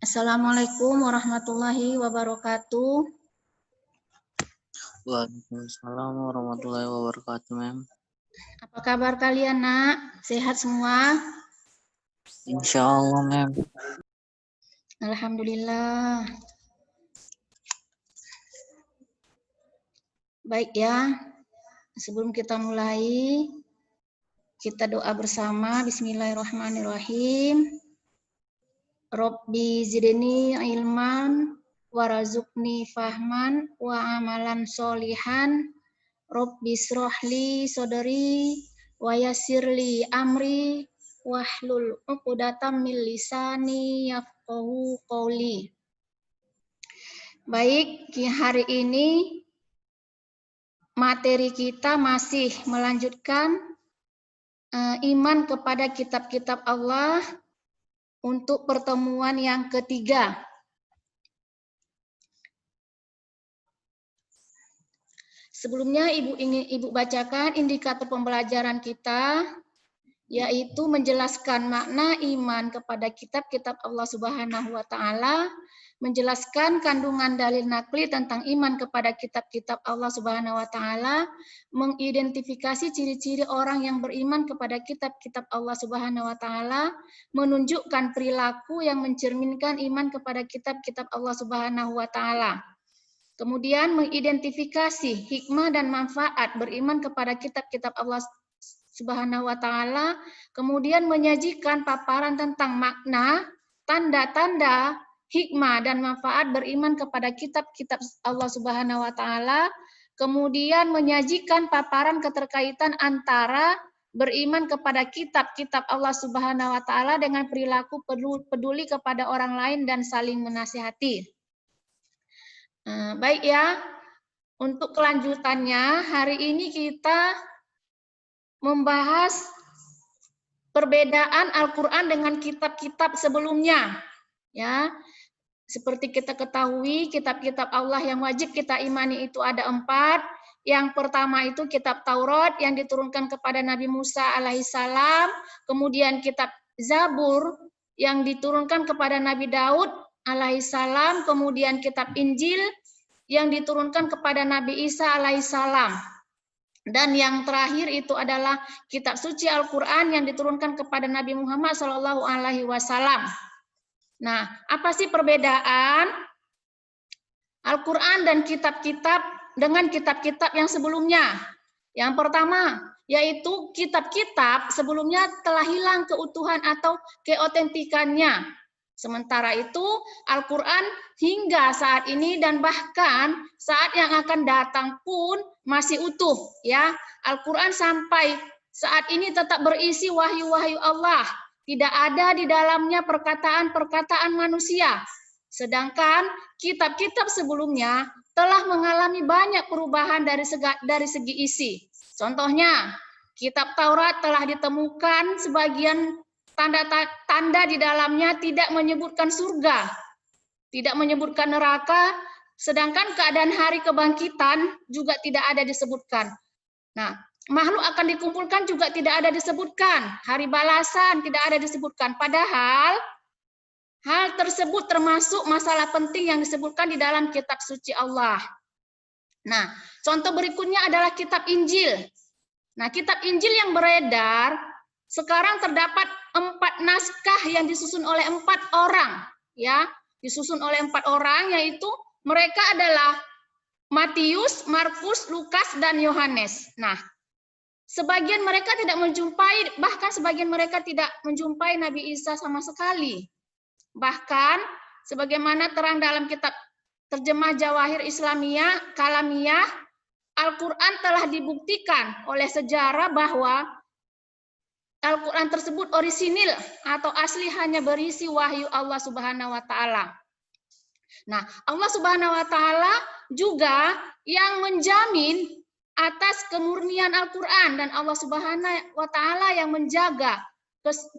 Assalamualaikum warahmatullahi wabarakatuh. Waalaikumsalam warahmatullahi wabarakatuh, Mem. Apa kabar kalian, Nak? Sehat semua? Insya Allah, Mem. Alhamdulillah. Baik ya, sebelum kita mulai, kita doa bersama. Bismillahirrahmanirrahim. Rabbi zidni ilman, warazukni fahman, wa amalan solihan. Rabbi srohli sodari, wa yassirli amri, wahlul uqdatam min lisani yafqahu qauli. Baik, hari ini materi kita masih melanjutkan iman kepada kitab-kitab Allah untuk pertemuan yang ketiga. Sebelumnya Ibu bacakan indikator pembelajaran kita, yaitu menjelaskan makna iman kepada kitab-kitab Allah Subhanahu wa Ta'ala, menjelaskan kandungan dalil nakli tentang iman kepada kitab-kitab Allah Subhanahu wa Ta'ala, mengidentifikasi ciri-ciri orang yang beriman kepada kitab-kitab Allah Subhanahu wa Ta'ala, menunjukkan perilaku yang mencerminkan iman kepada kitab-kitab Allah Subhanahu wa Ta'ala. Kemudian mengidentifikasi hikmah dan manfaat beriman kepada kitab-kitab Allah Subhanahu wa Ta'ala, kemudian menyajikan paparan tentang makna, tanda-tanda, hikmah dan manfaat beriman kepada kitab-kitab Allah Subhanahu wa Ta'ala, kemudian menyajikan paparan keterkaitan antara beriman kepada kitab-kitab Allah Subhanahu wa Ta'ala dengan perilaku peduli kepada orang lain dan saling menasihati. Baik ya, untuk kelanjutannya hari ini kita membahas perbedaan Al-Quran dengan kitab-kitab sebelumnya. Ya, seperti kita ketahui, kitab-kitab Allah yang wajib kita imani itu ada 4. Yang pertama itu kitab Taurat yang diturunkan kepada Nabi Musa alaihissalam, kemudian kitab Zabur yang diturunkan kepada Nabi Daud alaihissalam, kemudian kitab Injil yang diturunkan kepada Nabi Isa alaihissalam. Dan yang terakhir itu adalah kitab suci Al-Quran yang diturunkan kepada Nabi Muhammad SAW. Nah, apa sih perbedaan Al-Quran dan kitab-kitab dengan kitab-kitab yang sebelumnya? Yang pertama, yaitu kitab-kitab sebelumnya telah hilang keutuhan atau keotentikannya. Sementara itu, Al-Quran hingga saat ini dan bahkan saat yang akan datang pun masih utuh. Ya, Al-Quran sampai saat ini tetap berisi wahyu-wahyu Allah. Tidak ada di dalamnya perkataan-perkataan manusia. Sedangkan kitab-kitab sebelumnya telah mengalami banyak perubahan dari segi isi. Contohnya, kitab Taurat telah ditemukan sebagian tanda-tanda di dalamnya tidak menyebutkan surga, tidak menyebutkan neraka, sedangkan keadaan hari kebangkitan juga tidak ada disebutkan. Nah, makhluk akan dikumpulkan juga tidak ada disebutkan, hari balasan tidak ada disebutkan, padahal hal tersebut termasuk masalah penting yang disebutkan di dalam kitab suci Allah. Nah, contoh berikutnya adalah kitab Injil. Nah, kitab Injil yang beredar sekarang terdapat 4 naskah yang disusun oleh 4 orang, ya, disusun oleh 4 orang, yaitu mereka adalah Matius, Markus, Lukas, dan Yohanes. Nah, sebagian mereka tidak menjumpai, bahkan sebagian mereka tidak menjumpai Nabi Isa sama sekali. Bahkan, sebagaimana terang dalam kitab terjemah Jawahir Islamiyah, Kalamiyah, Al-Quran telah dibuktikan oleh sejarah bahwa Al-Quran tersebut orisinil atau asli hanya berisi wahyu Allah Subhanahu wa Ta'ala. Nah, Allah Subhanahu wa Ta'ala juga yang menjamin atas kemurnian Al-Quran, dan Allah Subhanahu wa Ta'ala yang menjaga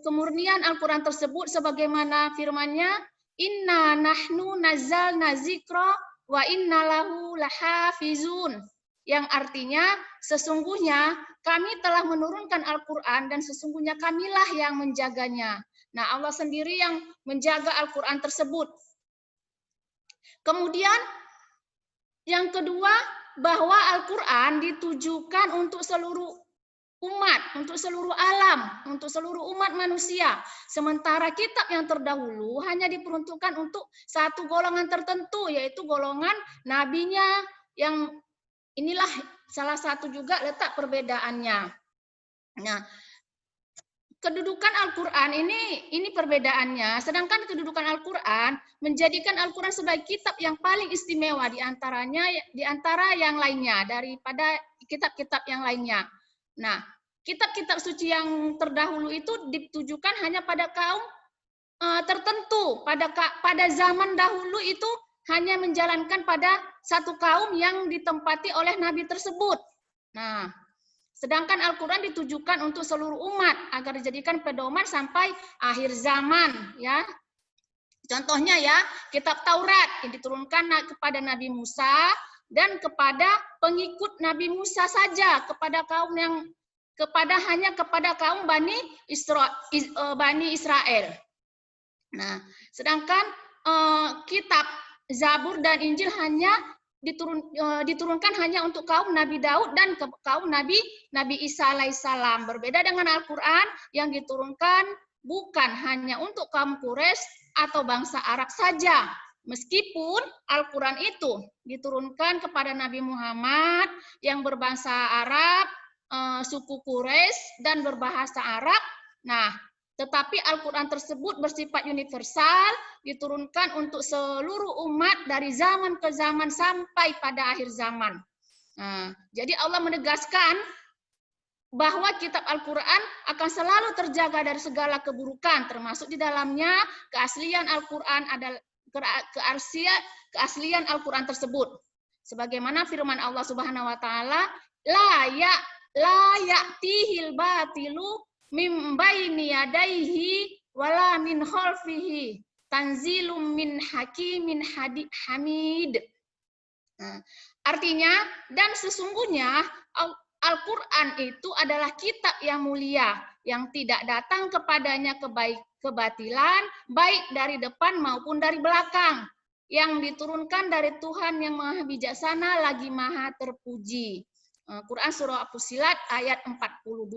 kemurnian Al-Quran tersebut sebagaimana firman-Nya, Inna nahnu nazzalna dzikra wa inna lahu lahafizun. Yang artinya sesungguhnya kami telah menurunkan Al-Quran dan sesungguhnya kamilah yang menjaganya. Nah, Allah sendiri yang menjaga Al-Quran tersebut. Kemudian yang kedua, bahwa Al-Quran ditujukan untuk seluruh umat, untuk seluruh alam, untuk seluruh umat manusia. Sementara kitab yang terdahulu hanya diperuntukkan untuk satu golongan tertentu, yaitu golongan nabinya, yang inilah salah satu juga letak perbedaannya. Nah, kedudukan Al-Quran ini perbedaannya, sedangkan kedudukan Al-Quran menjadikan Al-Quran sebagai kitab yang paling istimewa di antara yang lainnya, daripada kitab-kitab yang lainnya. Nah, kitab-kitab suci yang terdahulu itu ditujukan hanya pada kaum tertentu. Pada zaman dahulu itu hanya menjalankan pada satu kaum yang ditempati oleh nabi tersebut. Nah, sedangkan Al-Quran ditujukan untuk seluruh umat agar dijadikan pedoman sampai akhir zaman, ya. Contohnya ya, kitab Taurat yang diturunkan kepada Nabi Musa dan kepada pengikut Nabi Musa saja, hanya kepada kaum Bani Israel. Nah, sedangkan kitab Zabur dan Injil hanya diturunkan hanya untuk kaum Nabi Daud dan kaum Nabi Isa alaihissalam. Berbeda dengan Al-Quran yang diturunkan bukan hanya untuk kaum Quraisy atau bangsa Arab saja. Meskipun Al-Quran itu diturunkan kepada Nabi Muhammad yang berbangsa Arab, suku Quraisy dan berbahasa Arab. Nah, tetapi Al-Quran tersebut bersifat universal, diturunkan untuk seluruh umat dari zaman ke zaman sampai pada akhir zaman. Nah, jadi Allah menegaskan bahwa kitab Al-Quran akan selalu terjaga dari segala keburukan, termasuk di dalamnya keaslian Al-Quran adalah keaslian Al-Quran tersebut. Sebagaimana firman Allah Subhanahu wa taala, la ya'tihil batilu mim baini yadaihi wala min khalfihi tanzilum min hakimin hamid. Nah, artinya, dan sesungguhnya Al-Quran itu adalah kitab yang mulia, yang tidak datang kepadanya kebatilan, baik dari depan maupun dari belakang, yang diturunkan dari Tuhan yang maha bijaksana lagi maha terpuji. Quran Surah Fussilat ayat 42.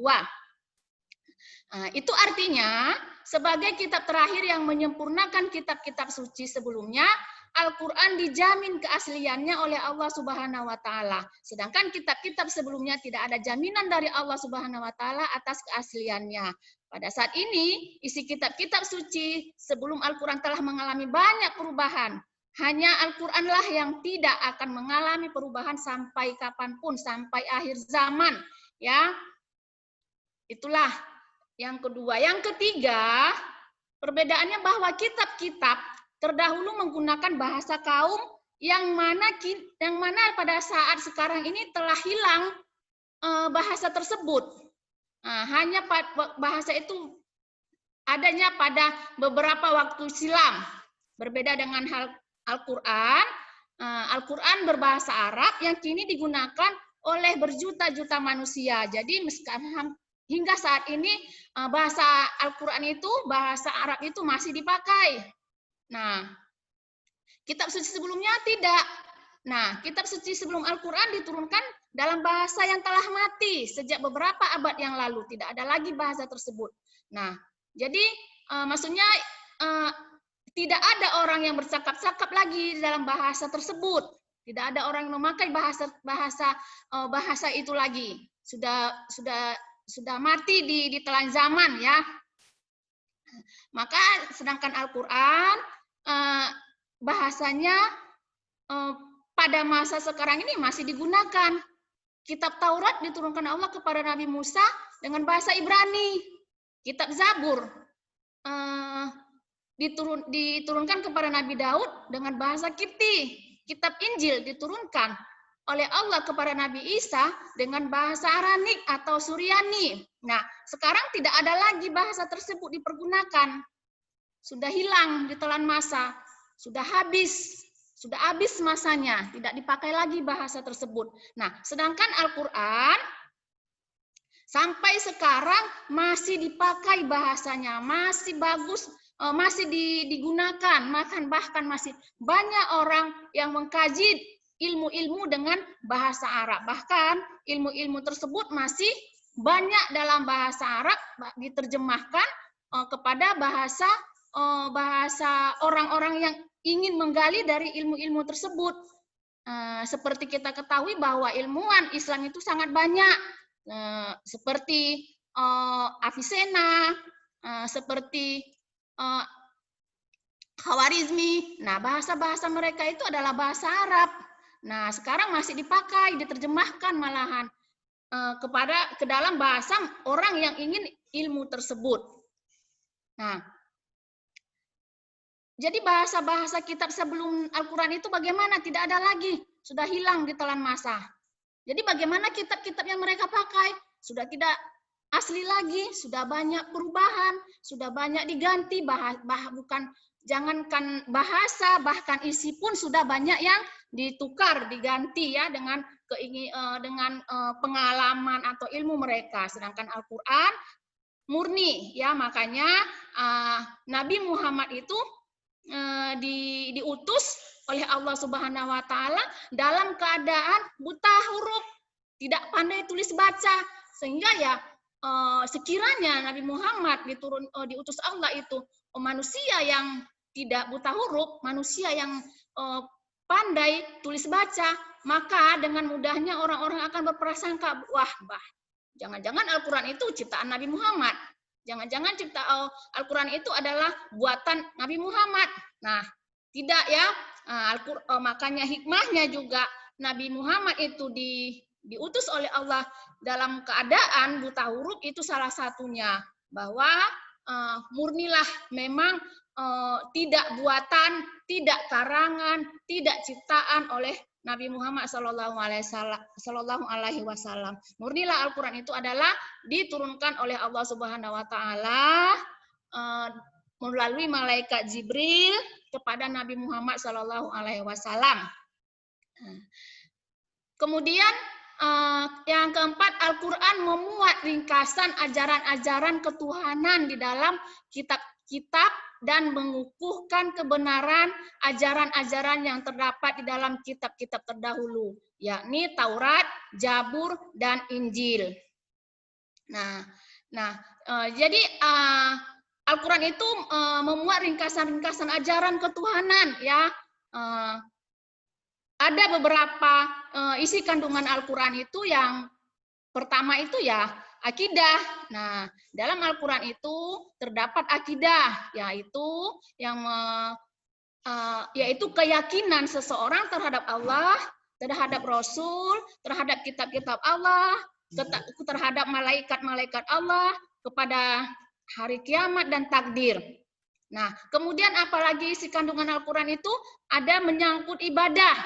Itu artinya, sebagai kitab terakhir yang menyempurnakan kitab-kitab suci sebelumnya, Al-Quran dijamin keasliannya oleh Allah Subhanahu wa taala. Sedangkan kitab-kitab sebelumnya tidak ada jaminan dari Allah Subhanahu wa taala atas keasliannya. Pada saat ini, isi kitab-kitab suci sebelum Al-Quran telah mengalami banyak perubahan. Hanya Al-Quranlah yang tidak akan mengalami perubahan sampai kapanpun, sampai akhir zaman. Ya, itulah yang kedua. Yang ketiga, perbedaannya bahwa kitab-kitab terdahulu menggunakan bahasa kaum yang mana pada saat sekarang ini telah hilang bahasa tersebut. Hanya bahasa itu adanya pada beberapa waktu silam. Berbeda dengan Al-Quran, Al-Quran berbahasa Arab yang kini digunakan oleh berjuta-juta manusia. Jadi hingga saat ini bahasa Al-Quran itu, bahasa Arab itu masih dipakai. Nah, kitab suci sebelumnya tidak. Nah, kitab suci sebelum Al-Quran diturunkan dalam bahasa yang telah mati sejak beberapa abad yang lalu. Tidak ada lagi bahasa tersebut. Nah, jadi maksudnya tidak ada orang yang bercakap-cakap lagi dalam bahasa tersebut. Tidak ada orang yang memakai bahasa itu lagi. Sudah mati di telan zaman, ya. Maka sedangkan Al-Quran bahasanya pada masa sekarang ini masih digunakan. Kitab Taurat diturunkan Allah kepada Nabi Musa dengan bahasa Ibrani. Kitab Zabur diturunkan kepada Nabi Daud dengan bahasa Kipti. Kitab Injil diturunkan oleh Allah kepada Nabi Isa dengan bahasa Aranik atau Suryani. Nah, sekarang tidak ada lagi bahasa tersebut dipergunakan. Sudah hilang di telan masa. Sudah habis masanya. Tidak dipakai lagi bahasa tersebut. Nah, sedangkan Al-Quran Sampai sekarang masih dipakai bahasanya, masih bagus, masih digunakan, bahkan masih banyak orang yang mengkaji ilmu-ilmu dengan bahasa Arab. Bahkan ilmu-ilmu tersebut masih banyak dalam bahasa Arab diterjemahkan kepada bahasa orang-orang yang ingin menggali dari ilmu-ilmu tersebut. Seperti kita ketahui bahwa ilmuwan Islam itu sangat banyak, seperti Avicenna, seperti Khawarizmi. Nah, bahasa-bahasa mereka itu adalah bahasa Arab. Nah, sekarang masih dipakai, diterjemahkan malahan ke dalam bahasa orang yang ingin ilmu tersebut. Nah, jadi bahasa-bahasa kitab sebelum Al-Quran itu bagaimana? Tidak ada lagi, sudah hilang di telan masa. Jadi bagaimana kitab-kitab yang mereka pakai? Sudah tidak asli lagi, sudah banyak perubahan, sudah banyak diganti, jangankan bahasa, bahkan isi pun sudah banyak yang ditukar, diganti ya dengan pengalaman atau ilmu mereka. Sedangkan Al-Quran murni ya, makanya Nabi Muhammad itu diutus oleh Allah Subhanahu wa taala dalam keadaan buta huruf, tidak pandai tulis baca, sehingga ya sekiranya Nabi Muhammad diutus Allah itu manusia yang tidak buta huruf, manusia yang pandai tulis baca, maka dengan mudahnya orang-orang akan berprasangka, wah, jangan-jangan Al-Quran itu ciptaan Nabi Muhammad. Jangan-jangan Al-Quran itu adalah buatan Nabi Muhammad. Nah, tidak ya. Makanya hikmahnya juga Nabi Muhammad itu diutus oleh Allah dalam keadaan buta huruf itu salah satunya. Bahwa murnilah memang tidak buatan, tidak karangan, tidak ciptaan oleh Nabi Muhammad Sallallahu Alaihi Wasallam. Murnilah Al-Quran itu adalah diturunkan oleh Allah Subhanahu Wa Taala melalui malaikat Jibril kepada Nabi Muhammad Sallallahu Alaihi Wasallam. Kemudian yang keempat, Al-Quran memuat ringkasan ajaran-ajaran ketuhanan di dalam kitab-kitab dan mengukuhkan kebenaran ajaran-ajaran yang terdapat di dalam kitab-kitab terdahulu, yakni Taurat, Zabur, dan Injil. Jadi Al-Quran itu memuat ringkasan-ringkasan ajaran ketuhanan, ya. Ada beberapa isi kandungan Al-Quran itu, yang pertama itu ya akidah. Nah, dalam Al-Quran itu terdapat akidah, yaitu keyakinan seseorang terhadap Allah, terhadap Rasul, terhadap kitab-kitab Allah, terhadap malaikat-malaikat Allah, kepada hari kiamat dan takdir. Nah, kemudian apalagi isi kandungan Al-Quran itu ada menyangkut ibadah.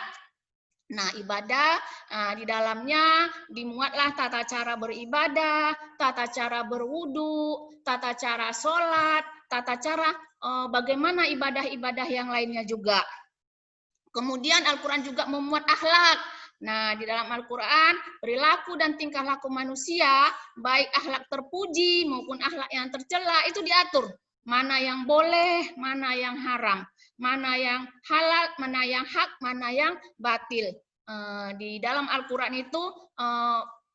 Nah, ibadah di dalamnya dimuatlah tata cara beribadah, tata cara berwudu, tata cara sholat, tata cara bagaimana ibadah-ibadah yang lainnya juga. Kemudian Al-Quran juga memuat akhlak. Nah, di dalam Al-Quran, perilaku dan tingkah laku manusia, baik akhlak terpuji maupun akhlak yang tercela, itu diatur. Mana yang boleh, mana yang haram, mana yang halal, mana yang hak, mana yang batil. Di dalam Al-Quran itu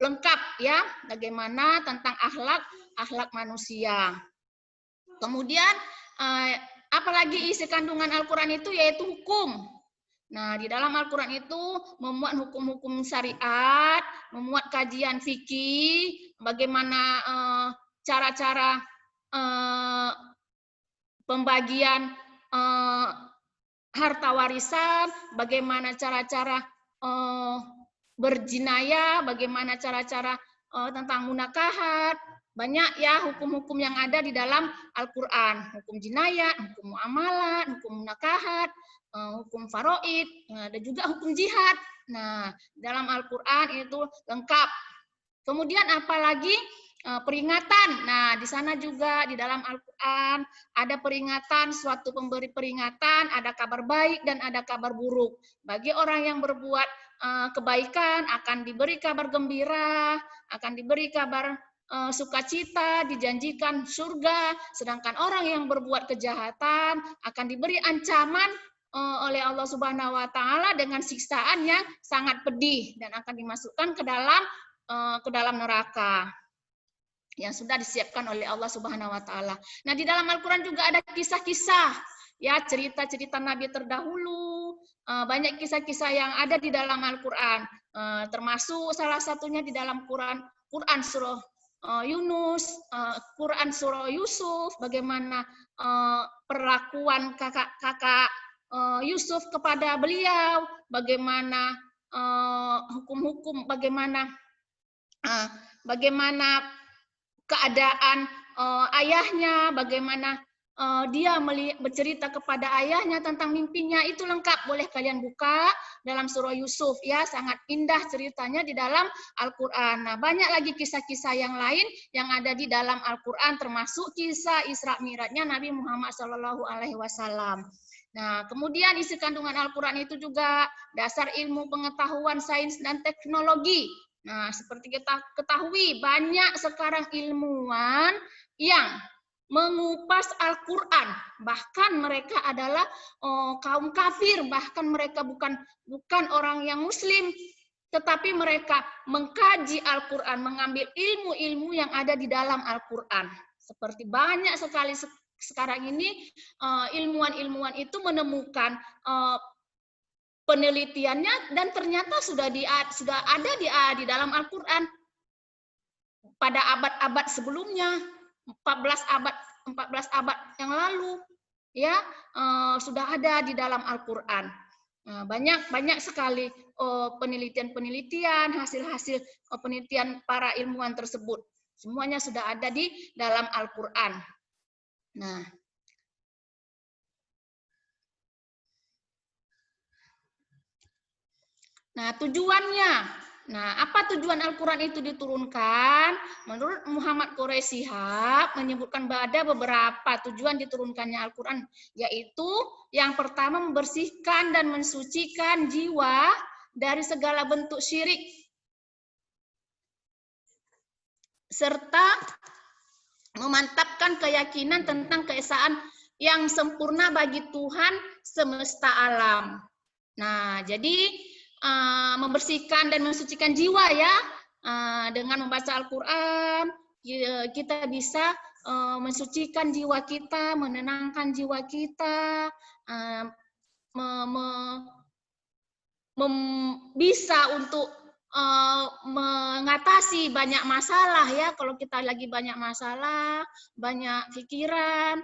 lengkap ya, bagaimana tentang akhlak manusia. Kemudian apalagi isi kandungan Al-Quran itu, yaitu hukum. Nah, di dalam Al-Quran itu memuat hukum-hukum syariat, memuat kajian fikih, bagaimana cara-cara pembagian harta warisan, bagaimana cara-cara berjinayah, bagaimana cara-cara tentang munakahat. Banyak ya hukum-hukum yang ada di dalam Al-Quran. Hukum jinayat, hukum muamalah, hukum munakahat, hukum faraid, dan juga hukum jihad. Nah, dalam Al-Quran itu lengkap. Kemudian apalagi peringatan. Nah, di sana juga di dalam Al-Quran ada peringatan, suatu pemberi peringatan, ada kabar baik dan ada kabar buruk. Bagi orang yang berbuat kebaikan akan diberi kabar gembira, akan diberi kabar sukacita, dijanjikan surga, sedangkan orang yang berbuat kejahatan akan diberi ancaman oleh Allah Subhanahu wa taala dengan siksaan yang sangat pedih dan akan dimasukkan ke dalam neraka yang sudah disiapkan oleh Allah Subhanahu wa taala. Nah, di dalam Al-Qur'an juga ada kisah-kisah, ya, cerita-cerita nabi terdahulu, banyak kisah-kisah yang ada di dalam Al-Qur'an. Termasuk salah satunya di dalam Quran surah Yunus, Quran surah Yusuf, bagaimana perlakuan kakak Yusuf kepada beliau, bagaimana hukum-hukum, bagaimana keadaan ayahnya, bagaimana dia bercerita kepada ayahnya tentang mimpinya, itu lengkap, boleh kalian buka dalam surah Yusuf, ya, sangat indah ceritanya di dalam Al-Quran. Nah, banyak lagi kisah-kisah yang lain yang ada di dalam Al-Quran, termasuk kisah Isra Mi'rajnya Nabi Muhammad SAW. Nah, kemudian isi kandungan Al-Quran itu juga dasar ilmu pengetahuan sains dan teknologi. Nah, seperti kita ketahui, banyak sekarang ilmuwan yang mengupas Al-Quran. Bahkan mereka adalah kaum kafir, bahkan mereka bukan orang yang muslim, tetapi mereka mengkaji Al-Quran, mengambil ilmu-ilmu yang ada di dalam Al-Quran. Seperti banyak sekali sekarang ini ilmuwan-ilmuwan itu menemukan penelitiannya dan ternyata sudah ada di dalam Al-Quran pada abad-abad sebelumnya, 14 abad yang lalu, ya, sudah ada di dalam Al-Quran. Banyak sekali penelitian-penelitian, hasil-hasil penelitian para ilmuwan tersebut, semuanya sudah ada di dalam Al-Quran. Nah, tujuannya. Nah, apa tujuan Al-Quran itu diturunkan? Menurut Muhammad Quraisy Shihab menyebutkan ada beberapa tujuan diturunkannya Al-Quran, yaitu yang pertama membersihkan dan mensucikan jiwa dari segala bentuk syirik, serta memantapkan keyakinan tentang keesaan yang sempurna bagi Tuhan semesta alam. Nah, jadi membersihkan dan mensucikan jiwa, ya, dengan membaca Al-Quran kita bisa mensucikan jiwa kita, menenangkan jiwa kita, bisa untuk mengatasi banyak masalah, ya. Kalau kita lagi banyak masalah, banyak pikiran,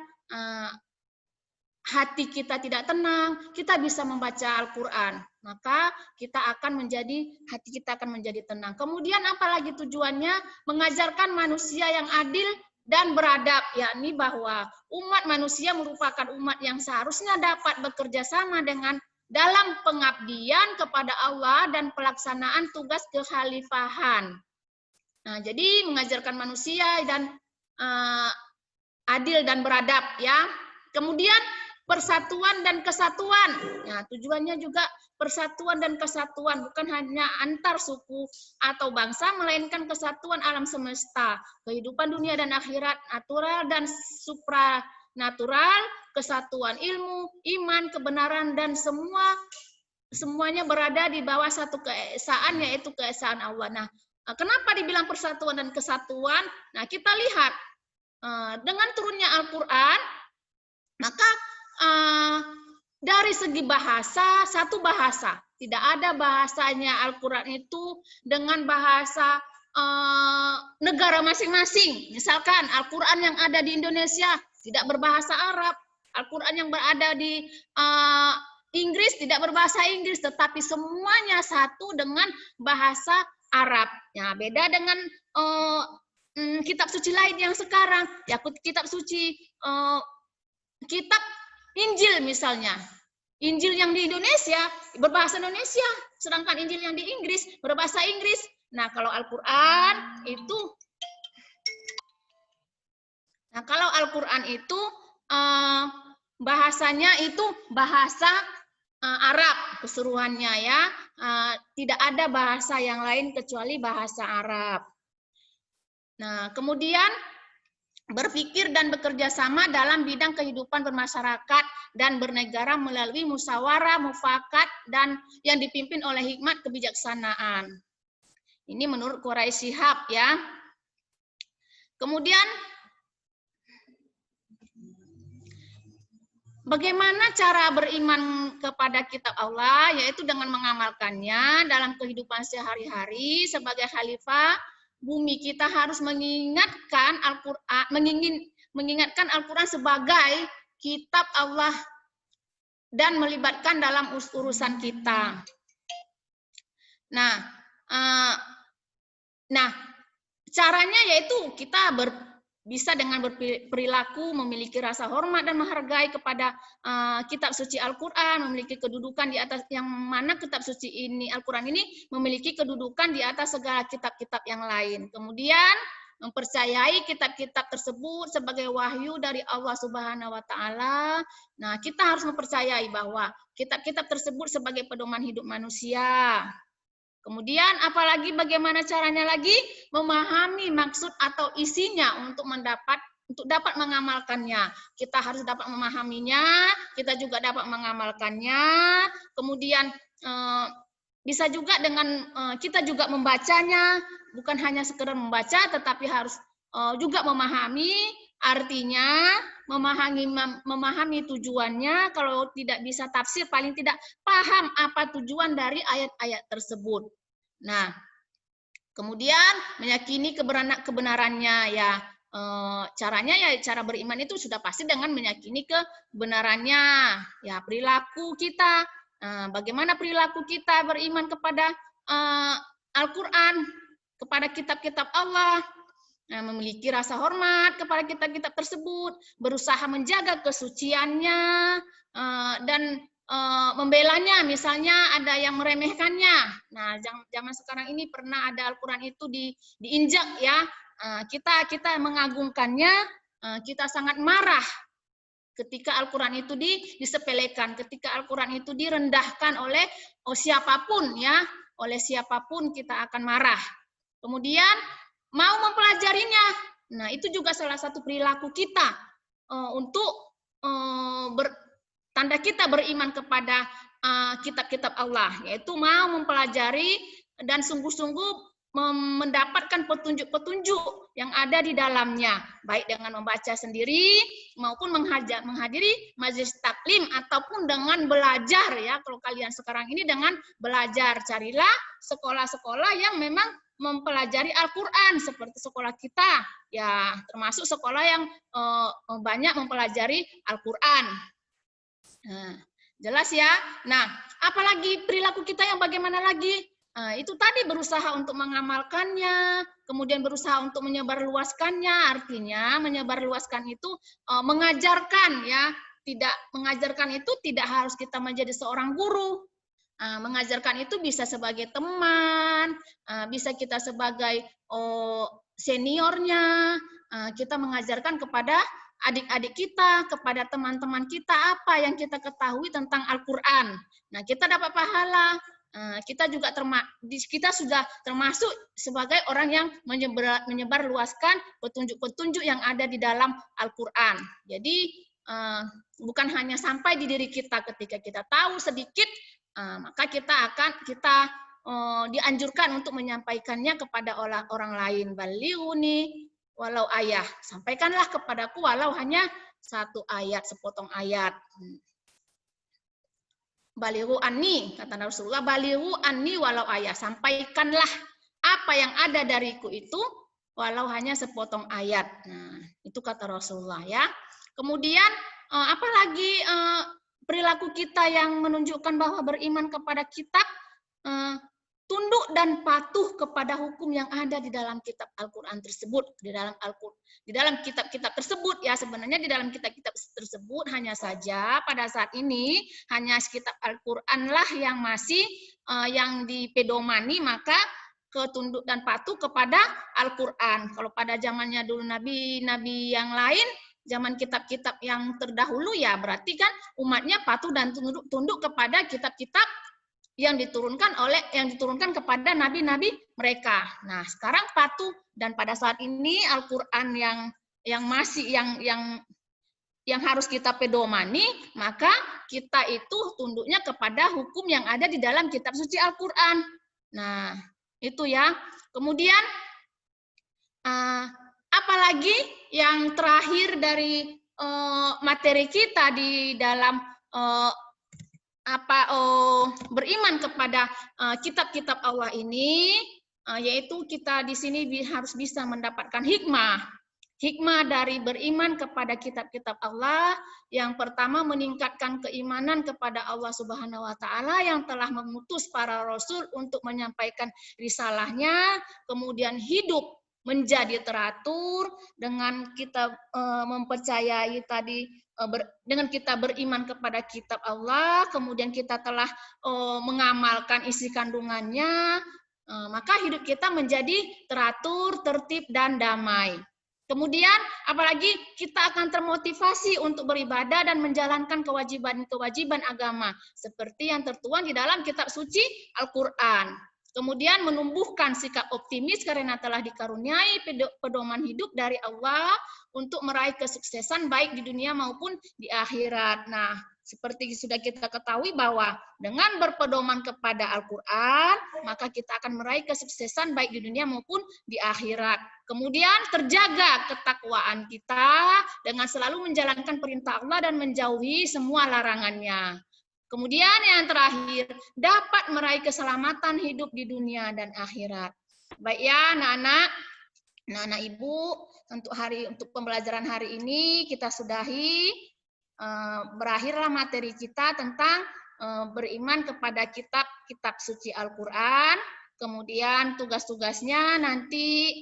hati kita tidak tenang, kita bisa membaca Al-Quran, maka hati kita akan menjadi tenang. Kemudian apalagi tujuannya? Mengajarkan manusia yang adil dan beradab, yakni bahwa umat manusia merupakan umat yang seharusnya dapat bekerja sama dalam pengabdian kepada Allah dan pelaksanaan tugas kekhalifahan. Nah, jadi mengajarkan manusia dan adil dan beradab, ya. Kemudian persatuan dan kesatuan. Nah, tujuannya juga persatuan dan kesatuan, bukan hanya antar suku atau bangsa, melainkan kesatuan alam semesta, kehidupan dunia dan akhirat, natural dan supranatural, kesatuan ilmu, iman, kebenaran, dan semuanya berada di bawah satu keesaan, yaitu keesaan Allah. Nah, kenapa dibilang persatuan dan kesatuan? Nah, kita lihat dengan turunnya Al-Quran, maka dari segi bahasa, satu bahasa, tidak ada bahasanya Al-Quran itu dengan bahasa negara masing-masing. Misalkan Al-Quran yang ada di Indonesia tidak berbahasa Arab, Al-Quran yang berada di Inggris tidak berbahasa Inggris, tetapi semuanya satu dengan bahasa Arab. Ya, beda dengan kitab suci lain yang sekarang, ya, kitab suci kitab Injil misalnya. Injil yang di Indonesia berbahasa Indonesia, sedangkan Injil yang di Inggris berbahasa Inggris. Nah, kalau Al-Quran itu bahasanya itu bahasa Arab keseluruhannya, ya. Tidak ada bahasa yang lain kecuali bahasa Arab. Nah, kemudian berpikir dan bekerja sama dalam bidang kehidupan bermasyarakat dan bernegara melalui musyawarah, mufakat, dan yang dipimpin oleh hikmat kebijaksanaan. Ini menurut Quraisy Shihab ya. Kemudian bagaimana cara beriman kepada kitab Allah, yaitu dengan mengamalkannya dalam kehidupan sehari-hari sebagai khalifah bumi. Kita harus mengingatkan Al-Quran, mengingatkan Al-Quran sebagai kitab Allah dan melibatkan dalam urusan kita. Nah, caranya yaitu kita bisa dengan berperilaku, memiliki rasa hormat dan menghargai kepada kitab suci Al-Quran, memiliki kedudukan di atas, yang mana kitab suci ini, Al-Quran ini memiliki kedudukan di atas segala kitab-kitab yang lain. Kemudian mempercayai kitab-kitab tersebut sebagai wahyu dari Allah Subhanahu wa Ta'ala. Nah, kita harus mempercayai bahwa kitab-kitab tersebut sebagai pedoman hidup manusia. Kemudian apalagi bagaimana caranya lagi? Memahami maksud atau isinya untuk dapat mengamalkannya. Kita harus dapat memahaminya, kita juga dapat mengamalkannya. Kemudian bisa juga dengan kita juga membacanya, bukan hanya sekedar membaca, tetapi harus juga memahami artinya, memahami tujuannya. Kalau tidak bisa tafsir, paling tidak paham apa tujuan dari ayat-ayat tersebut. Nah, kemudian meyakini kebenarannya ya. Caranya ya, cara beriman itu sudah pasti dengan meyakini kebenarannya. Ya, perilaku kita, bagaimana perilaku kita beriman kepada Al-Quran, kepada kitab-kitab Allah. Memiliki rasa hormat kepada kitab-kitab tersebut, berusaha menjaga kesuciannya, dan membelanya. Misalnya ada yang meremehkannya. Nah, zaman sekarang ini pernah ada Al-Quran itu diinjak ya. Kita mengagungkannya, kita sangat marah ketika Al-Quran itu disepelekan, ketika Al-Quran itu direndahkan oleh siapapun ya, oleh siapapun kita akan marah. Kemudian mau mempelajarinya. Nah, itu juga salah satu perilaku kita untuk tanda kita beriman kepada kitab-kitab Allah, yaitu mau mempelajari dan sungguh-sungguh mendapatkan petunjuk-petunjuk yang ada di dalamnya, baik dengan membaca sendiri maupun menghadiri majelis taklim ataupun dengan belajar ya. Kalau kalian sekarang ini dengan belajar, carilah sekolah-sekolah yang memang mempelajari Al-Quran seperti sekolah kita ya, termasuk sekolah yang banyak mempelajari Al-Quran. Nah, jelas ya. Nah, apalagi perilaku kita yang bagaimana lagi? Itu tadi berusaha untuk mengamalkannya, kemudian berusaha untuk menyebarluaskannya. Artinya menyebarluaskan itu mengajarkan ya. Mengajarkan itu tidak harus kita menjadi seorang guru. Mengajarkan itu bisa sebagai teman, bisa kita sebagai seniornya. Kita mengajarkan kepada adik-adik kita, kepada teman-teman kita apa yang kita ketahui tentang Al-Quran. Nah, kita dapat pahala. Kita juga kita sudah termasuk sebagai orang yang menyebarluaskan petunjuk-petunjuk yang ada di dalam Al-Quran. Jadi bukan hanya sampai di diri kita, ketika kita tahu sedikit, maka kita dianjurkan untuk menyampaikannya kepada orang lain. Balighuni walau ayah, sampaikanlah kepadaku walau hanya satu ayat, sepotong ayat. Balighu anni, kata Rasulullah, balighu anni walau ayat, sampaikanlah apa yang ada dariku itu walau hanya sepotong ayat. Nah, itu kata Rasulullah ya. Kemudian apalagi perilaku kita yang menunjukkan bahwa beriman kepada kitab, tunduk dan patuh kepada hukum yang ada di dalam kitab Al-Quran tersebut, di dalam kitab-kitab tersebut ya. Sebenarnya di dalam kitab-kitab tersebut hanya saja pada saat ini hanya kitab Al-Quran lah yang masih yang dipedomani, maka ketunduk dan patuh kepada Al-Quran. Kalau pada zamannya dulu nabi-nabi yang lain, zaman kitab-kitab yang terdahulu ya, berarti kan umatnya patuh dan tunduk kepada kitab-kitab yang diturunkan kepada nabi-nabi mereka. Nah, sekarang patuh, dan pada saat ini Al-Qur'an yang masih yang harus kita pedomani, maka kita itu tunduknya kepada hukum yang ada di dalam kitab suci Al-Qur'an. Nah, itu ya. Kemudian apalagi yang terakhir dari materi kita di dalam beriman kepada kitab-kitab Allah ini, yaitu kita di sini harus bisa mendapatkan hikmah dari beriman kepada kitab-kitab Allah. Yang pertama, meningkatkan keimanan kepada Allah Subhanahu wa taala yang telah mengutus para rasul untuk menyampaikan risalahnya, kemudian hidup menjadi teratur dengan kita mempercayai tadi, dengan kita beriman kepada kitab Allah, kemudian kita telah mengamalkan isi kandungannya, maka hidup kita menjadi teratur, tertib, dan damai. Kemudian apalagi kita akan termotivasi untuk beribadah dan menjalankan kewajiban-kewajiban agama seperti yang tertuang di dalam kitab suci Al-Qur'an. Kemudian menumbuhkan sikap optimis karena telah dikaruniai pedoman hidup dari Allah untuk meraih kesuksesan baik di dunia maupun di akhirat. Nah, seperti sudah kita ketahui bahwa dengan berpedoman kepada Al-Qur'an, maka kita akan meraih kesuksesan baik di dunia maupun di akhirat. Kemudian terjaga ketakwaan kita dengan selalu menjalankan perintah Allah dan menjauhi semua larangannya. Kemudian yang terakhir, dapat meraih keselamatan hidup di dunia dan akhirat. Baik ya, anak-anak Ibu, untuk pembelajaran hari ini kita sudahi. Berakhirlah materi kita tentang beriman kepada kitab suci Al-Qur'an. Kemudian tugas-tugasnya nanti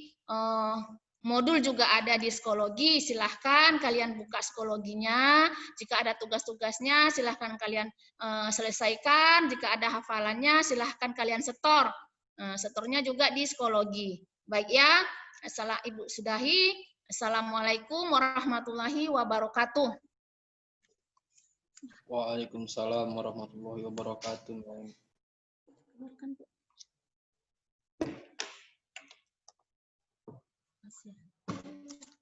modul juga ada di psikologi, silahkan kalian buka psikologinya. Jika ada tugas-tugasnya, silahkan kalian selesaikan. Jika ada hafalannya, silahkan kalian setor. Setornya juga di psikologi. Baik ya, Ibu sudahi. Assalamualaikum warahmatullahi wabarakatuh. Waalaikumsalam warahmatullahi wabarakatuh.